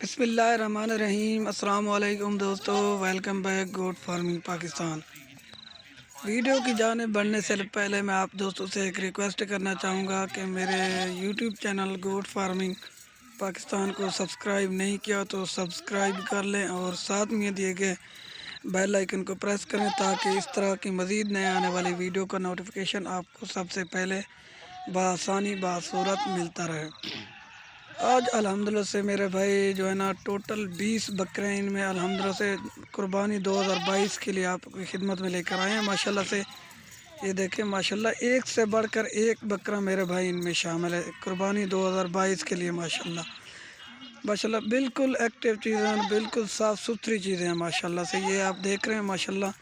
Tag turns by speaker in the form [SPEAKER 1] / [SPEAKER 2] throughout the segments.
[SPEAKER 1] بسم اللہ الرحمن الرحیم۔ السلام علیکم دوستو، ویلکم بیک گوٹ فارمنگ پاکستان۔ ویڈیو کی جانب بڑھنے سے پہلے میں آپ دوستوں سے ایک ریکویسٹ کرنا چاہوں گا کہ میرے یوٹیوب چینل گوٹ فارمنگ پاکستان کو سبسکرائب نہیں کیا تو سبسکرائب کر لیں اور ساتھ میں دیے گئے بیل آئیکن کو پریس کریں تاکہ اس طرح کی مزید نئے آنے والی ویڈیو کا نوٹیفیکیشن آپ کو سب سے پہلے بآسانی بصورت ملتا رہے۔ آج الحمدللہ سے میرے بھائی جو ہے نا ٹوٹل 20 بکرے ان میں الحمدللہ سے قربانی 2022 کے لیے آپ کی خدمت میں لے کر آئے ہیں۔ ماشاءاللہ سے یہ دیکھیں، ماشاءاللہ ایک سے بڑھ کر ایک بکرا میرے بھائی ان میں شامل ہے قربانی 2022 کے لیے۔ ماشاءاللہ ماشاءاللہ بالکل ایکٹیو چیزیں، بالکل صاف ستھری چیزیں ہیں ماشاءاللہ سے۔ یہ آپ دیکھ رہے ہیں ماشاءاللہ،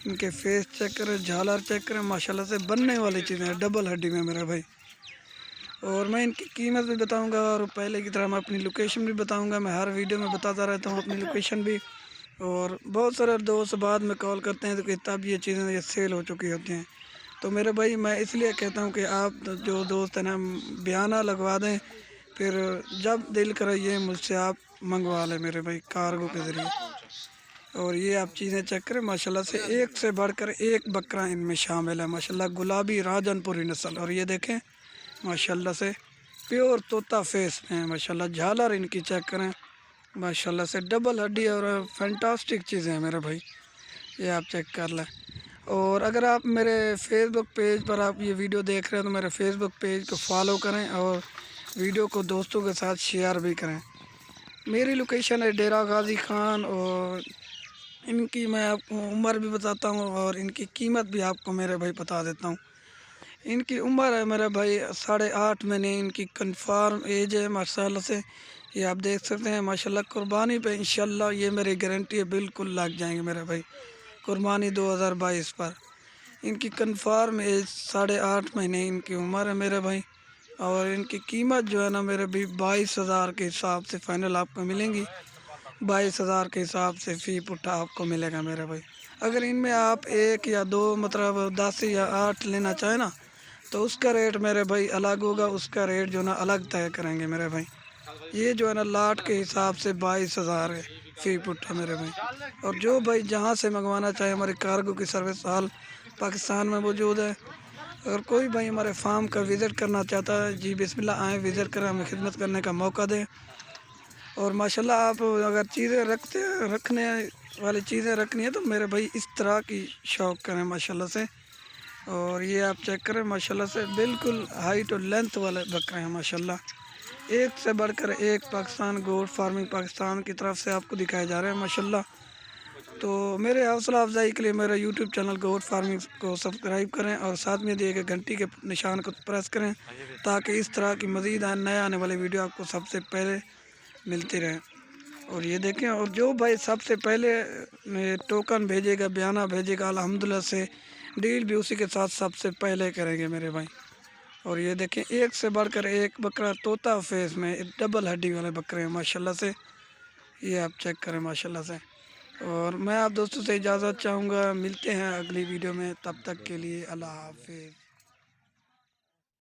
[SPEAKER 1] ان کے فیس چیک کریں، جھالر چیک کریں، ماشاءاللہ سے بننے والی چیزیں ہیں، ڈبل ہڈی میں میرے بھائی۔ اور میں ان کی قیمت بھی بتاؤں گا اور پہلے کی طرح میں اپنی لوکیشن بھی بتاؤں گا۔ میں ہر ویڈیو میں بتاتا رہتا ہوں اپنی لوکیشن بھی، اور بہت سارے دوست بعد میں کال کرتے ہیں تو کہ تب یہ چیزیں یہ سیل ہو چکی ہوتی ہیں۔ تو میرے بھائی میں اس لیے کہتا ہوں کہ آپ جو دوست ہیں نا بیانہ لگوا دیں، پھر جب دل کرے یہ مجھ سے آپ منگوا لیں میرے بھائی کارگو کے ذریعے۔ اور یہ آپ چیزیں چیک کریں، ماشاءاللہ سے ایک سے بڑھ کر ایک بکرا ان میں شامل ہے ماشاءاللہ، گلابی راجن پوری نسل۔ اور یہ دیکھیں ماشاءاللہ سے پیور طوطا فیس میں ہے ماشاءاللہ، جھالر ان کی چیک کریں ماشاءاللہ سے ڈبل ہڈی اور فینٹاسٹک چیزیں ہیں میرے بھائی، یہ آپ چیک کر لیں۔ اور اگر آپ میرے فیس بک پیج پر آپ یہ ویڈیو دیکھ رہے ہیں تو میرے فیس بک پیج کو فالو کریں اور ویڈیو کو دوستوں کے ساتھ شیئر بھی کریں۔ میری لوکیشن ہے ڈیرہ غازی خان، اور ان کی میں آپ کو عمر بھی بتاتا ہوں اور ان کی قیمت بھی آپ کو میرے بھائی بتا دیتا ہوں۔ ان کی عمر ہے میرے بھائی 8.5 مہینے، ان کی کنفارم ایج ہے ماشاءاللہ سے، یہ آپ دیکھ سکتے ہیں ماشاءاللہ۔ قربانی پہ انشاءاللہ یہ میری گارنٹی ہے بالکل لگ جائیں گے میرے بھائی قربانی 2022 پر۔ ان کی کنفارم ایج 8.5 مہینے ان کی عمر ہے میرے بھائی، اور ان کی قیمت جو ہے نا میرے بھائی 22,000 کے حساب سے فائنل آپ کو ملیں گی، 22,000 کے حساب سے فی پٹھا آپ کو ملے گا میرے بھائی۔ اگر ان میں آپ 1 یا 2 مطلب 10 یا 8 لینا چاہیں نا تو اس کا ریٹ میرے بھائی الگ ہوگا، اس کا ریٹ جو ہے نا الگ طے کریں گے میرے بھائی۔ یہ جو ہے نا لاٹ کے حساب سے 22,000 ہے فی پٹھا میرے بھائی۔ اور جو بھائی جہاں سے منگوانا چاہے ہمارے کارگو کی سروس آل پاکستان میں موجود ہے۔ اگر کوئی بھائی ہمارے فارم کا وزٹ کرنا چاہتا ہے، جی بسم اللہ آئیں، وزٹ کریں، ہمیں خدمت کرنے کا موقع دیں۔ اور ماشاءاللہ آپ اگر چیزیں رکھنے والی چیزیں رکھنی ہے تو میرے بھائی اس طرح کی شوق کریں ماشاءاللہ سے۔ اور یہ آپ چیک کریں ماشاءاللہ سے بالکل ہائٹ اور لینتھ والے بکرے ہیں ماشاءاللہ، ایک سے بڑھ کر ایک پاکستان گوٹ فارمنگ پاکستان کی طرف سے آپ کو دکھائے جا رہے ہیں ماشاءاللہ۔ تو میرے حوصلہ افزائی کے لیے میرا یوٹیوب چینل گوٹ فارمنگ کو سبسکرائب کریں اور ساتھ میں دیے گئے گھنٹی کے نشان کو پریس کریں تاکہ اس طرح کی مزید نئے آنے والی ویڈیو آپ کو سب سے پہلے ملتی رہیں۔ اور یہ دیکھیں، اور جو بھائی سب سے پہلے ٹوکن بھیجے گا، بیانہ بھیجے گا، الحمدللہ سے ڈیل بھی اسی کے ساتھ سب سے پہلے کریں گے میرے بھائی۔ اور یہ دیکھیں ایک سے بڑھ کر ایک بکرا طوطا فیس میں ڈبل ہڈی والے بکرے ہیں ماشاءاللہ سے، یہ آپ چیک کریں ماشاءاللہ سے۔ اور میں آپ دوستوں سے اجازت چاہوں گا، ملتے ہیں اگلی ویڈیو میں، تب تک کے لیے اللہ حافظ۔